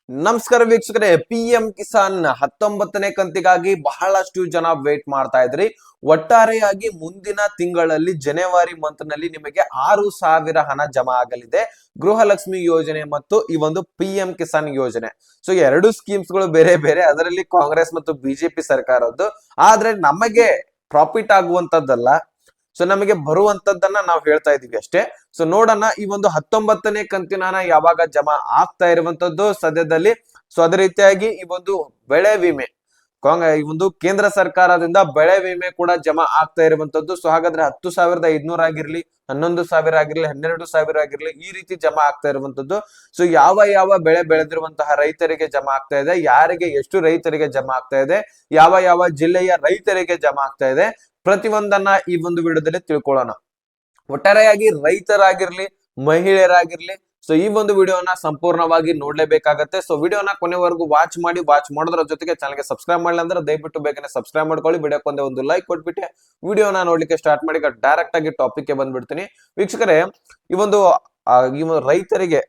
ನಮಸ್ಕಾರ ವೀಕ್ಷಕರೇ, PM ಕಿಸಾನ್ 19ನೇ ಕಂತಿಗಾಗಿ ಬಹಳಷ್ಟು ಜನ ವೇಟ್ ಮಾಡ್ತಾ ಇದ್ರಿ. ಒಟ್ಟಾರೆಯಾಗಿ ಮುಂದಿನ ತಿಂಗಳಲ್ಲಿ ಜನವರಿ ಮಂತ್ ನಲ್ಲಿ ನಿಮಗೆ 6,000 ಹಣ ಜಮಾ ಆಗಲಿದೆ. ಗೃಹಲಕ್ಷ್ಮಿ ಯೋಜನೆ ಮತ್ತು ಈ ಒಂದು PM ಕಿಸಾನ್ ಯೋಜನೆ. ಸೊ ಎರಡು ಸ್ಕೀಮ್ಸ್ ಗಳು ಬೇರೆ ಬೇರೆ, ಅದರಲ್ಲಿ ಕಾಂಗ್ರೆಸ್ ಮತ್ತು ಬಿಜೆಪಿ ಸರ್ಕಾರದ್ದು. ಆದ್ರೆ ನಮಗೆ ಪ್ರಾಫಿಟ್ ಆಗುವಂತದ್ದಲ್ಲ, ಸೊ ನಮಗೆ ಬರುವಂತದ್ದನ್ನ ನಾವು ಹೇಳ್ತಾ ಇದೀವಿ ಅಷ್ಟೇ. ಸೊ ನೋಡೋಣ ಈ ಒಂದು 19ನೇ ಕಂತಿನ ಹಣ ಯಾವಾಗ ಜಮಾ ಆಗ್ತಾ ಇರುವಂತದ್ದು ಸದ್ಯದಲ್ಲಿ. ಸೊ ಅದೇ ರೀತಿಯಾಗಿ ಈ ಒಂದು ಬೆಳೆ ವಿಮೆ ಈ ಒಂದು ಕೇಂದ್ರ ಸರ್ಕಾರದಿಂದ ಬೆಳೆ ವಿಮೆ ಕೂಡ ಜಮಾ ಆಗ್ತಾ ಇರುವಂತದ್ದು. ಸೊ ಹಾಗಾದ್ರೆ 10,500 ಆಗಿರ್ಲಿ, 11,000 ಆಗಿರ್ಲಿ, 12,000 ಆಗಿರ್ಲಿ, ಈ ರೀತಿ ಜಮಾ ಆಗ್ತಾ ಇರುವಂತದ್ದು. ಸೊ ಯಾವ ಬೆಳೆ ಬೆಳೆದಿರುವಂತಹ ರೈತರಿಗೆ ಜಮಾ ಆಗ್ತಾ ಇದೆ, ಯಾರಿಗೆ ಎಷ್ಟು ರೈತರಿಗೆ ಜಮಾ ಆಗ್ತಾ ಇದೆ, ಯಾವ ಜಿಲ್ಲೆಯ ರೈತರಿಗೆ ಜಮಾ ಆಗ್ತಾ ಇದೆ, ಪ್ರತಿಯೊಂದನ್ನ ಈ ಒಂದು ವಿಡಿಯೋದಲ್ಲಿ ತಿಳ್ಕೊಳ್ಳೋಣ. ಒಟ್ಟಾರೆಯಾಗಿ ರೈತರಾಗಿರ್ಲಿ, ಮಹಿಳೆಯರಾಗಿರ್ಲಿ, ಸೊ ಈ ಒಂದು ವಿಡಿಯೋನ ಸಂಪೂರ್ಣವಾಗಿ ನೋಡ್ಲೇಬೇಕಾಗತ್ತೆ. ಸೊ ವಿಡಿಯೋನ ಕೊನೆವರೆಗೂ ವಾಚ್ ಮಾಡೋದ್ರ ಜೊತೆಗೆ ಚಾನಲ್ಗೆ ಸಬ್ಸ್ಕ್ರೈಬ್ ಮಾಡಿಲ್ಲ ಅಂದ್ರೆ ದಯವಿಟ್ಟು ಬೇಗನೆ ಸಬ್ಸ್ಕ್ರೈಬ್ ಮಾಡ್ಕೊಳ್ಳಿ. ವಿಡಿಯೋಕ್ಕೊಂದೇ ಒಂದು ಲೈಕ್ ಕೊಟ್ಬಿಟ್ಟು ವಿಡಿಯೋನ ನೋಡ್ಲಿಕ್ಕೆ ಸ್ಟಾರ್ಟ್ ಮಾಡಿ. ಡೈರೆಕ್ಟ್ ಆಗಿ ಟಾಪಿಕ್ ಗೆ ಬಂದ್ಬಿಡ್ತೀನಿ ವೀಕ್ಷಕರೇ. ಈ ಒಂದು ರೈತರಿಗೆ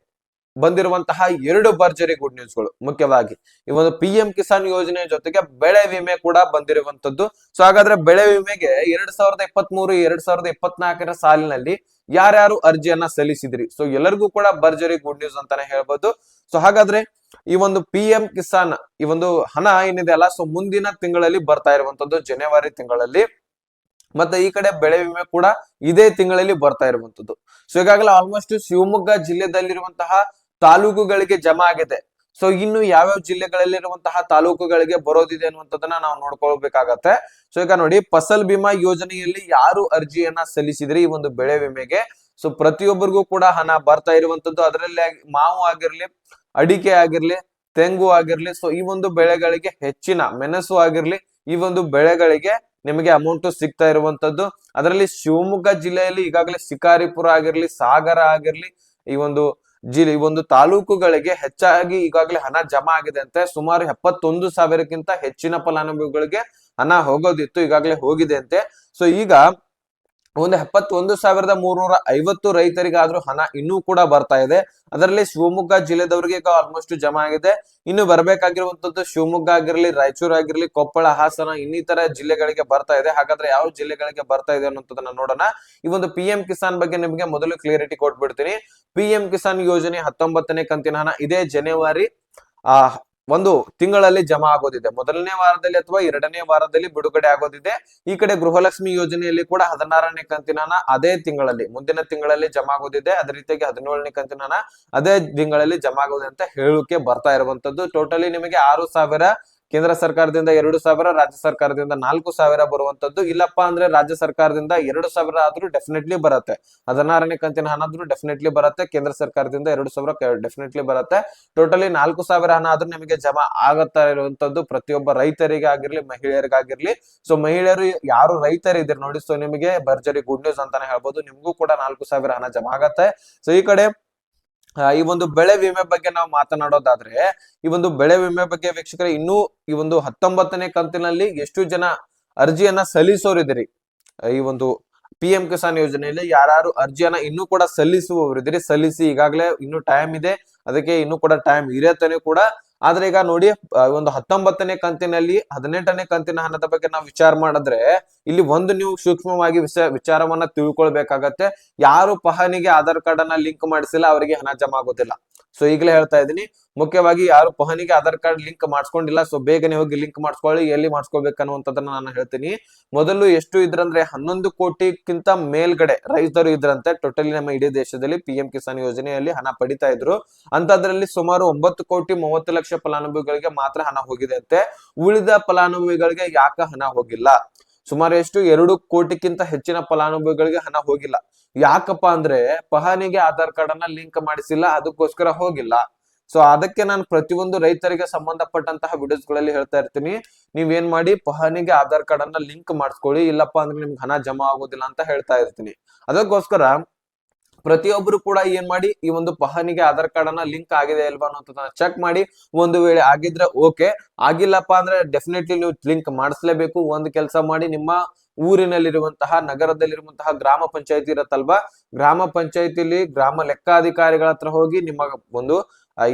ಬಂದಿರುವಂತಹ ಎರಡು ಭರ್ಜರಿ ಗುಡ್ ನ್ಯೂಸ್ ಗಳು, ಮುಖ್ಯವಾಗಿ ಈ ಒಂದು PM ಕಿಸಾನ್ ಯೋಜನೆ ಜೊತೆಗೆ ಬೆಳೆ ವಿಮೆ ಕೂಡ ಬಂದಿರುವಂತದ್ದು. ಸೊ ಹಾಗಾದ್ರೆ ಬೆಳೆ ವಿಮೆಗೆ 2023-2024 ಸಾಲಿನಲ್ಲಿ ಯಾರ್ಯಾರು ಅರ್ಜಿಯನ್ನ ಸಲ್ಲಿಸಿದ್ರಿ, ಸೊ ಎಲ್ಲರಿಗೂ ಕೂಡ ಭರ್ಜರಿ ಗುಡ್ ನ್ಯೂಸ್ ಅಂತಾನೆ ಹೇಳ್ಬೋದು. ಸೊ ಹಾಗಾದ್ರೆ ಈ ಒಂದು PM ಕಿಸಾನ್ ಈ ಒಂದು ಹಣ ಏನಿದೆ ಅಲ್ಲ, ಸೊ ಮುಂದಿನ ತಿಂಗಳಲ್ಲಿ ಬರ್ತಾ ಇರುವಂತದ್ದು, ಜನವರಿ ತಿಂಗಳಲ್ಲಿ. ಮತ್ತೆ ಈ ಕಡೆ ಬೆಳೆ ವಿಮೆ ಕೂಡ ಇದೇ ತಿಂಗಳಲ್ಲಿ ಬರ್ತಾ ಇರುವಂತದ್ದು. ಸೊ ಈಗಾಗಲೇ ಆಲ್ಮೋಸ್ಟ್ ಶಿವಮೊಗ್ಗ ಜಿಲ್ಲೆದಲ್ಲಿರುವಂತಹ ತಾಲೂಕುಗಳಿಗೆ ಜಮಾ ಆಗಿದೆ. ಸೊ ಇನ್ನು ಯಾವ್ಯಾವ ಜಿಲ್ಲೆಗಳಲ್ಲಿರುವಂತಹ ತಾಲೂಕುಗಳಿಗೆ ಬರೋದಿದೆ ಅನ್ನುವಂಥದ್ದನ್ನ ನಾವು ನೋಡ್ಕೊಳ್ಬೇಕಾಗತ್ತೆ. ಸೊ ಈಗ ನೋಡಿ, ಫಸಲ್ ಬಿಮಾ ಯೋಜನೆಯಲ್ಲಿ ಯಾರು ಅರ್ಜಿಯನ್ನ ಸಲ್ಲಿಸಿದ್ರಿ ಈ ಒಂದು ಬೆಳೆ ವಿಮೆಗೆ, ಸೊ ಪ್ರತಿಯೊಬ್ಬರಿಗೂ ಕೂಡ ಹಣ ಬರ್ತಾ ಇರುವಂತದ್ದು. ಅದರಲ್ಲಿ ಮಾವು ಆಗಿರ್ಲಿ, ಅಡಿಕೆ ಆಗಿರ್ಲಿ, ತೆಂಗು ಆಗಿರ್ಲಿ, ಸೊ ಈ ಒಂದು ಬೆಳೆಗಳಿಗೆ ಹೆಚ್ಚಿನ ಮೆಣಸು ಆಗಿರ್ಲಿ, ಈ ಒಂದು ಬೆಳೆಗಳಿಗೆ ನಿಮಗೆ ಅಮೌಂಟ್ ಸಿಗ್ತಾ ಇರುವಂತದ್ದು. ಅದರಲ್ಲಿ ಶಿವಮೊಗ್ಗ ಜಿಲ್ಲೆಯಲ್ಲಿ ಈಗಾಗಲೇ ಶಿಕಾರಿಪುರ ಆಗಿರ್ಲಿ, ಸಾಗರ ಆಗಿರ್ಲಿ, ಈ ಒಂದು ತಾಲೂಕುಗಳಿಗೆ ಹೆಚ್ಚಾಗಿ ಈಗಾಗಲೇ ಹಣ ಜಮಾ ಆಗಿದೆ ಅಂತೆ. ಸುಮಾರು 71,000ಕ್ಕಿಂತ ಹೆಚ್ಚಿನ ಫಲಾನುಭವಿಗಳಿಗೆ ಹಣ ಹೋಗೋದಿತ್ತು, ಈಗಾಗಲೇ ಹೋಗಿದೆ ಅಂತೆ. ಸೊ ಈಗ ಒಂದು 71,350 ರೈತರಿಗಾದ್ರೂ ಹಣ ಇನ್ನೂ ಕೂಡ ಬರ್ತಾ ಇದೆ. ಅದರಲ್ಲಿ ಶಿವಮೊಗ್ಗ ಜಿಲ್ಲೆದವರಿಗೆ ಈಗ ಆಲ್ಮೋಸ್ಟ್ ಜಮಾ ಆಗಿದೆ. ಇನ್ನು ಬರ್ಬೇಕಾಗಿರುವಂತದ್ದು ಶಿವಮೊಗ್ಗ ಆಗಿರ್ಲಿ, ರಾಯಚೂರು ಆಗಿರ್ಲಿ, ಕೊಪ್ಪಳ, ಹಾಸನ, ಇನ್ನಿತರ ಜಿಲ್ಲೆಗಳಿಗೆ ಬರ್ತಾ ಇದೆ. ಹಾಗಾದ್ರೆ ಯಾವ ಜಿಲ್ಲೆಗಳಿಗೆ ಬರ್ತಾ ಇದೆ ಅನ್ನೋದನ್ನ ನೋಡೋಣ. ಈ ಒಂದು PM ಕಿಸಾನ್ ಬಗ್ಗೆ ನಿಮಗೆ ಮೊದಲು ಕ್ಲಿಯರಿಟಿ ಕೊಟ್ಬಿಡ್ತೀನಿ. PM ಕಿಸಾನ್ ಯೋಜನೆ 19ನೇ ಕಂತಿನ ಹಣ ಇದೇ ಜನವರಿ ಒಂದು ತಿಂಗಳಲ್ಲಿ ಜಮಾ ಆಗೋದಿದೆ. ಮೊದಲನೇ ವಾರದಲ್ಲಿ ಅಥವಾ 2ನೇ ವಾರದಲ್ಲಿ ಬಿಡುಗಡೆ ಆಗೋದಿದೆ. ಈ ಕಡೆ ಗೃಹಲಕ್ಷ್ಮಿ ಯೋಜನೆಯಲ್ಲಿ ಕೂಡ 16ನೇ ಕಂತಿನ ಹಣ ಅದೇ ತಿಂಗಳಲ್ಲಿ, ಮುಂದಿನ ತಿಂಗಳಲ್ಲಿ ಜಮಾ ಆಗೋದಿದೆ. ಅದೇ ರೀತಿಯಾಗಿ 17ನೇ ಕಂತಿನ ಹಣ ಅದೇ ತಿಂಗಳಲ್ಲಿ ಜಮಾ ಆಗೋದಿದೆ ಅಂತ ಹೇಳೋಕೆ ಬರ್ತಾ ಇರುವಂತದ್ದು. ಟೋಟಲಿ ನಿಮಗೆ 6,000 ಕೇಂದ್ರ ಸರ್ಕಾರದಿಂದ, 2,000 ರಾಜ್ಯ ಸರ್ಕಾರದಿಂದ, 4,000 ಬರುವಂತದ್ದು. ಇಲ್ಲಪ್ಪ ಅಂದ್ರೆ ರಾಜ್ಯ ಸರ್ಕಾರದಿಂದ 2,000 ಆದ್ರೂ ಡೆಫಿನೆಟ್ಲಿ ಬರುತ್ತೆ. 16ನೇ ಕಂತಿನ ಹಣ ಆದ್ರೂ ಡೆಫಿನೆಟ್ಲಿ ಬರುತ್ತೆ. ಕೇಂದ್ರ ಸರ್ಕಾರದಿಂದ 2,000 ಡೆಫಿನೆಟ್ಲಿ ಬರುತ್ತೆ. ಟೋಟಲಿ 4,000 ಹಣ ಆದ್ರೂ ನಿಮಗೆ ಜಮಾ ಆಗತ್ತಾ ಇರುವಂತದ್ದು, ಪ್ರತಿಯೊಬ್ಬ ರೈತರಿಗೆ ಆಗಿರ್ಲಿ, ಮಹಿಳೆಯರಿಗಾಗಿರ್ಲಿ. ಸೊ ಮಹಿಳೆಯರು ಯಾರು ರೈತರಿದ್ದೀರಿ ನೋಡಿ, ಸೊ ನಿಮಗೆ ಭರ್ಜರಿ ಗುಡ್ ನ್ಯೂಸ್ ಅಂತಾನೆ ಹೇಳ್ಬೋದು. ನಿಮ್ಗೂ ಕೂಡ 4,000 ಹಣ ಜಮಾ ಆಗತ್ತೆ. ಸೊ ಈ ಕಡೆ ಈ ಒಂದು ಬೆಳೆ ವಿಮೆ ಬಗ್ಗೆ ನಾವು ಮಾತನಾಡೋದಾದ್ರೆ, ಈ ಒಂದು ಬೆಳೆ ವಿಮೆ ಬಗ್ಗೆ ವೀಕ್ಷಕರೇ, ಇನ್ನೂ ಈ ಒಂದು 19ನೇ ಕಂತಿನಲ್ಲಿ ಎಷ್ಟು ಜನ ಅರ್ಜಿಯನ್ನ ಸಲ್ಲಿಸೋರಿದ್ದೀರಿ, ಈ ಒಂದು PM ಕಿಸಾನ್ ಯೋಜನೆಯಲ್ಲಿ ಯಾರು ಅರ್ಜಿಯನ್ನ ಇನ್ನೂ ಕೂಡ ಸಲ್ಲಿಸುವವರಿದ್ದೀರಿ, ಸಲ್ಲಿಸಿ. ಈಗಾಗಲೇ ಇನ್ನು ಟೈಮ್ ಇದೆ, ಅದಕ್ಕೆ ಇನ್ನೂ ಕೂಡ ಟೈಮ್ ಇರತ್ತನೆ ಕೂಡ. ಆದ್ರೆ ಈಗ ನೋಡಿ, ಒಂದು 19ನೇ ಕಂತಿನಲ್ಲಿ 18ನೇ ಕಂತಿನ ಹಣದ ಬಗ್ಗೆ ನಾವು ವಿಚಾರ ಮಾಡಿದ್ರೆ, ಇಲ್ಲಿ ಒಂದು ನೀವು ಸೂಕ್ಷ್ಮವಾಗಿ ವಿಚಾರವನ್ನ ತಿಳ್ಕೊಳ್ಬೇಕಾಗತ್ತೆ. ಯಾರು ಪಹಣಿಗೆ ಆಧಾರ್ ಕಾರ್ಡ್ ಅನ್ನ ಲಿಂಕ್ ಮಾಡಿಸಿಲ್ಲ ಅವರಿಗೆ ಹಣ ಜಮಾ ಆಗೋದಿಲ್ಲ. ಸೊ ಈಗಲೇ ಹೇಳ್ತಾ ಇದ್ದೀನಿ, ಮುಖ್ಯವಾಗಿ ಯಾರು ಪಹಣಿಗೆ ಆಧಾರ್ ಕಾರ್ಡ್ ಲಿಂಕ್ ಮಾಡಿಸ್ಕೊಂಡಿಲ್ಲ, ಸೊ ಬೇಗನೆ ಹೋಗಿ ಲಿಂಕ್ ಮಾಡಿಸ್ಕೊಳ್ಳಿ. ಎಲ್ಲಿ ಮಾಡಿಸ್ಕೊಳ್ಬೇಕನ್ನುವಂಥದ್ದನ್ನ ನಾನು ಹೇಳ್ತೀನಿ. ಮೊದಲು ಎಷ್ಟು ಇದ್ರಂದ್ರೆ 11 ಕೋಟಿಗಿಂತ ಮೇಲ್ಗಡೆ ರೈತರು ಇದ್ರಂತೆ ಟೋಟಲಿ ನಮ್ಮ ಇಡೀ ದೇಶದಲ್ಲಿ PM ಕಿಸಾನ್ ಯೋಜನೆಯಲ್ಲಿ ಹಣ ಪಡಿತಾ ಇದ್ರು. ಅಂತದ್ರಲ್ಲಿ ಸುಮಾರು 9,30,00,000 ಫಲಾನುಭವಿಗಳಿಗೆ ಮಾತ್ರ ಹಣ ಹೋಗಿದೆ ಅಂತೆ. ಉಳಿದ ಫಲಾನುಭವಿಗಳಿಗೆ ಯಾಕೆ ಹಣ ಹೋಗಿಲ್ಲ? ಸುಮಾರು ಎಷ್ಟು 2 ಕೋಟಿಗಿಂತ ಹೆಚ್ಚಿನ ಫಲಾನುಭವಿಗಳಿಗೆ ಹಣ ಹೋಗಿಲ್ಲ. ಯಾಕಪ್ಪ ಅಂದ್ರೆ ಪಹಣಿಗೆ ಆಧಾರ್ ಕಾರ್ಡ್ ಅನ್ನ ಲಿಂಕ್ ಮಾಡಿಸಿಲ್ಲ, ಅದಕ್ಕೋಸ್ಕರ ಹೋಗಿಲ್ಲ. ಸೊ ಅದಕ್ಕೆ ನಾನು ಪ್ರತಿಯೊಂದು ರೈತರಿಗೆ ಸಂಬಂಧಪಟ್ಟಂತಹ ವಿಡಿಯೋಸ್ ಗಳಲ್ಲಿ ಹೇಳ್ತಾ ಇರ್ತೀನಿ, ನೀವೇನ್ ಮಾಡಿ, ಪಹಣಿಗೆ ಆಧಾರ್ ಕಾರ್ಡ್ ಅನ್ನ ಲಿಂಕ್ ಮಾಡಿಸ್ಕೊಳ್ಳಿ, ಇಲ್ಲಪ್ಪ ಅಂದ್ರೆ ನಿಮ್ಗೆ ಹಣ ಜಮಾ ಆಗೋದಿಲ್ಲ ಅಂತ ಹೇಳ್ತಾ ಇರ್ತೀನಿ. ಅದಕ್ಕೋಸ್ಕರ ಪ್ರತಿಯೊಬ್ಬರು ಕೂಡ ಏನ್ ಮಾಡಿ, ಈ ಒಂದು ಪಹಣಿಗೆ ಆಧಾರ್ ಕಾರ್ಡ್ ಅನ್ನ ಲಿಂಕ್ ಆಗಿದೆ ಇಲ್ವಾ ಅನ್ನೋದನ್ನ ಚೆಕ್ ಮಾಡಿ. ಒಂದು ವೇಳೆ ಆಗಿದ್ರೆ ಓಕೆ, ಆಗಿಲ್ಲಪ್ಪ ಅಂದ್ರೆ ಡೆಫಿನೆಟ್ಲಿ ನೀವು ಲಿಂಕ್ ಮಾಡಿಸ್ಲೇಬೇಕು. ಒಂದು ಕೆಲಸ ಮಾಡಿ, ನಿಮ್ಮ ಊರಿನಲ್ಲಿರುವಂತಹ, ನಗರದಲ್ಲಿರುವಂತಹ ಗ್ರಾಮ ಪಂಚಾಯತಿ ಇರತ್ತಲ್ವಾ, ಗ್ರಾಮ ಪಂಚಾಯತಿಲಿ ಗ್ರಾಮ ಲೆಕ್ಕಾಧಿಕಾರಿಗಳ ಹತ್ರ ಹೋಗಿ ನಿಮ್ಮ ಒಂದು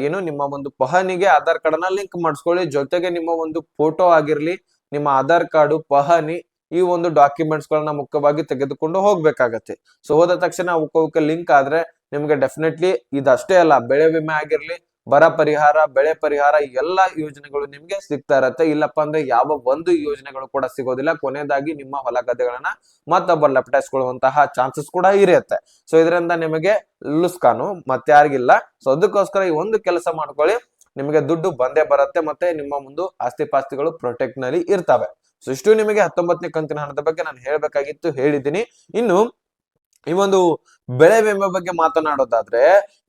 ಏನು ನಿಮ್ಮ ಒಂದು ಪಹಣಿಗೆ ಆಧಾರ್ ಕಾರ್ಡ್ ನ ಲಿಂಕ್ ಮಾಡಿಸ್ಕೊಳ್ಳಿ. ಜೊತೆಗೆ ನಿಮ್ಮ ಒಂದು ಫೋಟೋ ಆಗಿರ್ಲಿ, ನಿಮ್ಮ ಆಧಾರ್ ಕಾರ್ಡ್, ಪಹಣಿ ಈ ಒಂದು ಡಾಕ್ಯುಮೆಂಟ್ಸ್ ಗಳನ್ನ ಮುಖ್ಯವಾಗಿ ತೆಗೆದುಕೊಂಡು ಹೋಗ್ಬೇಕಾಗತ್ತೆ. ಸೊ ಹೋದ ತಕ್ಷಣ ಅವಕ್ಕೆ ಲಿಂಕ್ ಆದ್ರೆ ನಿಮ್ಗೆ ಡೆಫಿನೆಟ್ಲಿ ಇದಷ್ಟೇ ಅಲ್ಲ, ಬೆಳೆ ವಿಮೆ ಆಗಿರ್ಲಿ, ಬರ ಪರಿಹಾರ, ಬೆಳೆ ಪರಿಹಾರ ಎಲ್ಲಾ ಯೋಜನೆಗಳು ನಿಮ್ಗೆ ಸಿಗ್ತಾ ಇರತ್ತೆ. ಇಲ್ಲಪ್ಪ ಅಂದ್ರೆ ಯಾವ ಒಂದು ಯೋಜನೆಗಳು ಕೂಡ ಸಿಗೋದಿಲ್ಲ. ಕೊನೆಯದಾಗಿ ನಿಮ್ಮ ಹೊಲ ಗದ್ದೆಗಳನ್ನ ಮತ್ತೊಬ್ಬರು ಲಪಟಾಯಿಸ್ಕೊಳ್ಳುವಂತಹ ಚಾನ್ಸಸ್ ಕೂಡ ಇರುತ್ತೆ. ಸೊ ಇದರಿಂದ ನಿಮಗೆ ಲುಸ್ಕಾನು ಮತ್ತೆ ಯಾರಿಗಿಲ್ಲ. ಸೊ ಅದಕ್ಕೋಸ್ಕರ ಈ ಒಂದು ಕೆಲಸ ಮಾಡ್ಕೊಳ್ಳಿ, ನಿಮಗೆ ದುಡ್ಡು ಬಂದೇ ಬರುತ್ತೆ, ಮತ್ತೆ ನಿಮ್ಮ ಮುಂದೆ ಆಸ್ತಿ ಪಾಸ್ತಿಗಳು ಪ್ರೊಟೆಕ್ಟ್ ನಲ್ಲಿ ಇರ್ತವೆ. ಸೊ ಇಷ್ಟು ನಿಮಗೆ 19ನೇ ಕಂತಿನ ಹಣದ ಬಗ್ಗೆ ನಾನು ಹೇಳ್ಬೇಕಾಗಿತ್ತು, ಹೇಳಿದ್ದೀನಿ. ಇನ್ನು ಈ ಒಂದು ಬೆಳೆ ವಿಮೆ ಬಗ್ಗೆ ಮಾತನಾಡೋದಾದ್ರೆ,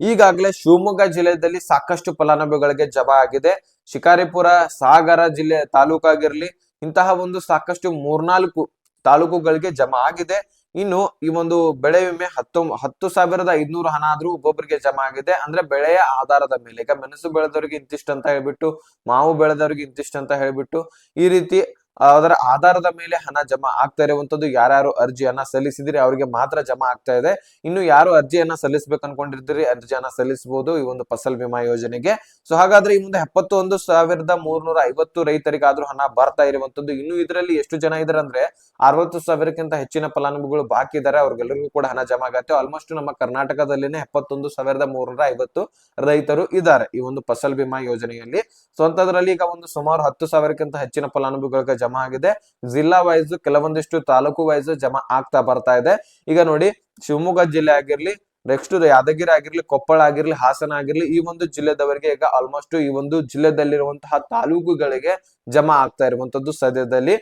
ಈಗಾಗಲೇ ಶಿವಮೊಗ್ಗ ಜಿಲ್ಲೆಯಲ್ಲಿ ಸಾಕಷ್ಟು ಫಲಾನುಭವಿಗಳಿಗೆ ಜಮಾ ಆಗಿದೆ. ಶಿಕಾರಿಪುರ, ಸಾಗರ ಜಿಲ್ಲೆ ತಾಲೂಕಾಗಿರ್ಲಿ, ಇಂತಹ ಒಂದು ಸಾಕಷ್ಟು 3-4 ತಾಲೂಕುಗಳಿಗೆ ಜಮಾ ಆಗಿದೆ. ಇನ್ನು ಈ ಒಂದು ಬೆಳೆ ವಿಮೆ 10,500 ಹಣ ಆದ್ರೂ ಒಬ್ಬೊಬ್ಬರಿಗೆ ಜಮಾ ಆಗಿದೆ. ಅಂದ್ರೆ ಬೆಳೆಯ ಆಧಾರದ ಮೇಲೆ, ಈಗ ಮೆಣಸು ಬೆಳೆದವ್ರಿಗೆ ಇಂತಿಷ್ಟು ಅಂತ ಹೇಳ್ಬಿಟ್ಟು, ಮಾವು ಬೆಳೆದವ್ರಿಗೆ ಇಂತಿಷ್ಟು ಅಂತ ಹೇಳ್ಬಿಟ್ಟು, ಈ ರೀತಿ ಅದರ ಆಧಾರದ ಮೇಲೆ ಹಣ ಜಮಾ ಆಗ್ತಾ ಇರುವಂತದ್ದು. ಯಾರ್ಯಾರು ಅರ್ಜಿಯನ್ನ ಸಲ್ಲಿಸಿದಿರಿ ಅವರಿಗೆ ಮಾತ್ರ ಜಮಾ ಆಗ್ತಾ ಇದೆ. ಇನ್ನು ಯಾರು ಅರ್ಜಿಯನ್ನ ಸಲ್ಲಿಸಬೇಕು ಅನ್ಕೊಂಡಿರ್ತೀರಿ ಅರ್ಜಿಯನ್ನ ಸಲ್ಲಿಸಬಹುದು ಈ ಒಂದು ಫಸಲ್ ಬಿಮಾ ಯೋಜನೆಗೆ. ಸೊ ಹಾಗಾದ್ರೆ ಈ ಮುಂದೆ 71,350 ರೈತರಿಗಾದ್ರೂ ಹಣ ಬರ್ತಾ ಇರುವಂತದ್ದು. ಇನ್ನು ಇದರಲ್ಲಿ ಎಷ್ಟು ಜನ ಇದಾರೆ ಅಂದ್ರೆ 60,000ಕ್ಕಿಂತ ಹೆಚ್ಚಿನ ಫಲಾನುಭವಿಗಳು ಬಾಕಿ ಇದ್ದಾರೆ. ಅವ್ರಿಗೆಲ್ಲರಿಗೂ ಕೂಡ ಹಣ ಜಮಾ ಆಗತ್ತೆ. ಆಲ್ಮೋಸ್ಟ್ ನಮ್ಮ ಕರ್ನಾಟಕದಲ್ಲಿನೇ 71,350 ರೈತರು ಇದ್ದಾರೆ ಈ ಒಂದು ಫಸಲ್ ಬಿಮಾ ಯೋಜನೆಯಲ್ಲಿ. ಸೊ ಅಂತದ್ರಲ್ಲಿ ಈಗ ಒಂದು ಸುಮಾರು 10,000ಕ್ಕಿಂತ ಹೆಚ್ಚಿನ ಫಲಾನುಭವಿಗಳಿಗೆ ಜಮಾ ಆಗಿದೆ. ಜಿಲ್ಲಾ ವೈಸ್ ಕೆಲವೊಂದಿಷ್ಟು ತಾಲೂಕು ವೈಸ್ ಜಮಾ ಆಗ್ತಾ ಬರ್ತಾ ಇದೆ. ಈಗ ನೋಡಿ, ಶಿವಮೊಗ್ಗ ಜಿಲ್ಲೆ ಆಗಿರ್ಲಿ, ನೆಕ್ಸ್ಟ್ ಯಾದಗಿರಿ ಆಗಿರ್ಲಿ, ಕೊಪ್ಪಳ ಆಗಿರ್ಲಿ, ಹಾಸನ ಆಗಿರ್ಲಿ, ಈ ಒಂದು ಜಿಲ್ಲೆದವರಿಗೆ ಈಗ ಆಲ್ಮೋಸ್ಟ್ ಈ ಒಂದು ಜಿಲ್ಲೆದಲ್ಲಿರುವಂತಹ ತಾಲೂಕುಗಳಿಗೆ ಜಮಾ ಆಗ್ತಾ ಇರುವಂತದ್ದು. ಸದ್ಯದಲ್ಲಿ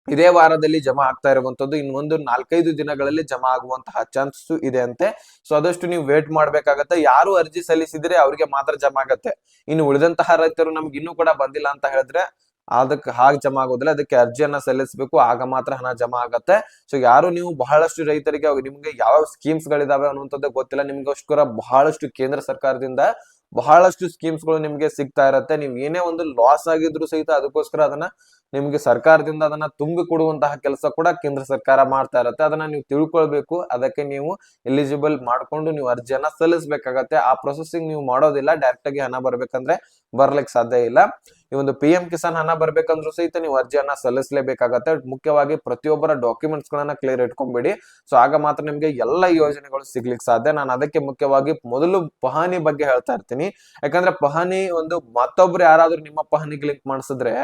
ಇದೇ ವಾರದಲ್ಲಿ ಜಮಾ ಆಗ್ತಾ ಇರುವಂತದ್ದು. ಇನ್ನೊಂದು 4-5 ದಿನಗಳಲ್ಲಿ ಜಮಾ ಆಗುವಂತಹ ಚಾನ್ಸಸ್ ಇದೆ ಅಂತೆ. ಸೊ ಆದಷ್ಟು ನೀವು ವೇಟ್ ಮಾಡ್ಬೇಕಾಗತ್ತೆ. ಯಾರು ಅರ್ಜಿ ಸಲ್ಲಿಸಿದ್ರೆ ಅವ್ರಿಗೆ ಮಾತ್ರ ಜಮಾ ಆಗತ್ತೆ. ಇನ್ನು ಉಳಿದಂತಹ ರೈತರು ನಮ್ಗೆ ಇನ್ನೂ ಕೂಡ ಬಂದಿಲ್ಲ ಅಂತ ಹೇಳಿದ್ರೆ ಅದಕ್ಕೆ ಹಾಗೆ ಜಮಾ ಆಗೋದಿಲ್ಲ. ಅದಕ್ಕೆ ಅರ್ಜಿಯನ್ನ ಸಲ್ಲಿಸಬೇಕು, ಆಗ ಮಾತ್ರ ಹಣ ಜಮಾ ಆಗತ್ತೆ. ಸೊ ಯಾರು ನೀವು ಬಹಳಷ್ಟು ರೈತರಿಗೆ ನಿಮ್ಗೆ ಯಾವ ಸ್ಕೀಮ್ಸ್ ಗಳಿದಾವೆ ಅನ್ನುವಂಥದ್ದು ಗೊತ್ತಿಲ್ಲ. ನಿಮ್ಗೋಸ್ಕರ ಬಹಳಷ್ಟು ಕೇಂದ್ರ ಸರ್ಕಾರದಿಂದ ಬಹಳಷ್ಟು ಸ್ಕೀಮ್ಸ್ ಗಳು ನಿಮ್ಗೆ ಸಿಗ್ತಾ ಇರತ್ತೆ. ನೀವು ಏನೇ ಒಂದು ಲಾಸ್ ಆಗಿದ್ರು ಸಹಿತ ಅದಕ್ಕೋಸ್ಕರ ಅದನ್ನ ನಿಮ್ಗೆ ಸರ್ಕಾರದಿಂದ ಅದನ್ನ ತುಂಬಿ ಕೊಡುವಂತಹ ಕೆಲಸ ಕೂಡ ಕೇಂದ್ರ ಸರ್ಕಾರ ಮಾಡ್ತಾ ಇರತ್ತೆ. ಅದನ್ನ ನೀವು ತಿಳ್ಕೊಳ್ಬೇಕು. ಅದಕ್ಕೆ ನೀವು ಎಲಿಜಿಬಲ್ ಮಾಡ್ಕೊಂಡು ನೀವು ಅರ್ಜಿಯನ್ನ ಸಲ್ಲಿಸಬೇಕಾಗತ್ತೆ. ಆ ಪ್ರೊಸೆಸಿಂಗ್ ನೀವು ಮಾಡೋದಿಲ್ಲ. ಡೈರೆಕ್ಟ್ ಆಗಿ ಹಣ ಬರ್ಬೇಕಂದ್ರೆ ಬರ್ಲಿಕ್ಕೆ ಸಾಧ್ಯ ಇಲ್ಲ. ಈ ಒಂದು PM ಕಿಸಾನ್ ಹಣ ಬರ್ಬೇಕಂದ್ರೂ ಸಹಿತ ನೀವು ಅರ್ಜಿಯನ್ನ ಸಲ್ಲಿಸಲೇಬೇಕಾಗತ್ತೆ. ಮುಖ್ಯವಾಗಿ ಪ್ರತಿಯೊಬ್ಬರ ಡಾಕ್ಯುಮೆಂಟ್ಸ್ ಗಳನ್ನ ಕ್ಲಿಯರ್ ಇಟ್ಕೊಂಡ್ಬಿಡಿ. ಸೊ ಆಗ ಮಾತ್ರ ನಿಮ್ಗೆ ಎಲ್ಲ ಯೋಜನೆಗಳು ಸಿಗ್ಲಿಕ್ಕೆ ಸಾಧ್ಯ. ನಾನು ಅದಕ್ಕೆ ಮುಖ್ಯವಾಗಿ ಮೊದಲು ಪಹಣಿ ಬಗ್ಗೆ ಹೇಳ್ತಾ ಇರ್ತೀನಿ. ಯಾಕಂದ್ರೆ ಪಹಣಿ ಒಂದು ಮತ್ತೊಬ್ರು ಯಾರಾದ್ರೂ ನಿಮ್ಮ ಪಹಣಿಗೆ ಲಿಂಕ್ ಮಾಡಿಸಿದ್ರೆ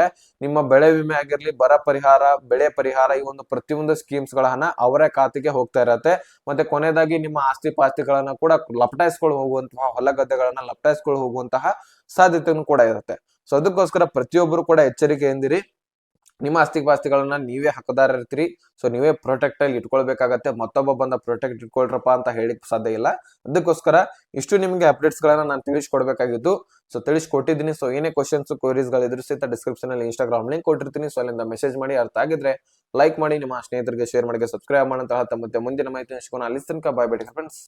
ನಿಮ್ಮ ಬೆಳೆ ವಿಮೆ ಆಗಿರ್ಲಿ, ಬರ ಪರಿಹಾರ, ಬೆಳೆ ಪರಿಹಾರ, ಈ ಒಂದು ಪ್ರತಿಯೊಂದು ಸ್ಕೀಮ್ಸ್ ಗಳ ಹಣ ಅವರ ಖಾತೆಗೆ ಹೋಗ್ತಾ ಇರತ್ತೆ. ಮತ್ತೆ ಕೊನೆಯದಾಗಿ ನಿಮ್ಮ ಆಸ್ತಿ ಪಾಸ್ತಿಗಳನ್ನ ಕೂಡ ಲಪಟಾಯಿಸ್ಕೊಂಡು ಹೋಗುವಂತಹ, ಹೊಲ ಗದ್ದೆಗಳನ್ನ ಲಪಟಾಯಿಸ್ಕೊಂಡು ಹೋಗುವಂತಹ ಸಾಧ್ಯತೆನೂ ಕೂಡ ಇರುತ್ತೆ. ಸೊ ಅದಕ್ಕೋಸ್ಕರ ಪ್ರತಿಯೊಬ್ಬರು ಕೂಡ ಎಚ್ಚರಿಕೆಯಿಂದಿರಿ. ನಿಮ್ಮ ಆಸ್ತಿ ಪಾಸ್ತಿಗಳನ್ನ ನೀವೇ ಹಕ್ಕದಾರ ಇರ್ತೀರಿ. ಸೊ ನೀವೇ ಪ್ರೊಟೆಕ್ಟ್ ಆಗಿ ಇಟ್ಕೊಳ್ಬೇಕಾಗತ್ತೆ. ಮತ್ತೊಬ್ಬ ಬಂದ ಪ್ರೊಟೆಕ್ಟ್ ಇಟ್ಕೊಳ್ರಪ್ಪ ಅಂತ ಹೇಳಿಕ್ ಸಾಧ್ಯ ಇಲ್ಲ. ಅದಕ್ಕೋಸ್ಕರ ಇಷ್ಟು ನಿಮ್ಗೆ ಅಪ್ಡೇಟ್ಸ್ ಗಳನ್ನ ನಾನು ತಿಳಿಸ್ಕೊಡ್ಬೇಕಾಗಿತ್ತು. ಸೊ ತಿಳಿಸ್ಕೊಟ್ಟಿದ್ದೀನಿ. ಸೊ ಏನೇ ಕ್ವಶನ್ಸ್, ಕ್ವರೀಸ್ ಗಳಿದ್ರು ಸಹಿತ ಡಿಸ್ಕ್ರಿಪ್ಷನ್ ಅಲ್ಲಿ ಇನ್ಸ್ಟಾಗ್ರಾಮ್ ಲಿಂಕ್ ಕೊಟ್ಟಿರ್ತೀನಿ. ಸೊ ಅಲ್ಲಿಂದ ಮೆಸೇಜ್ ಮಾಡಿ. ಅರ್ಥ ಆಗಿದ್ರೆ ಲೈಕ್ ಮಾಡಿ, ನಿಮ್ಮ ಸ್ನೇಹಿತರಿಗೆ ಶೇರ್ ಮಾಡಿ, ಸಬ್ಸ್ಕ್ರೈಬ್ ಮಾಡಂತ ಮತ್ತೆ ಮುಂದಿನ ಮಾಹಿತಿ ಸಿಗೋಣ. ಅಲ್ಲಿ ತನಕ ಬಾಯ್, ಬೇಡಿ ಫ್ರೆಂಡ್ಸ್.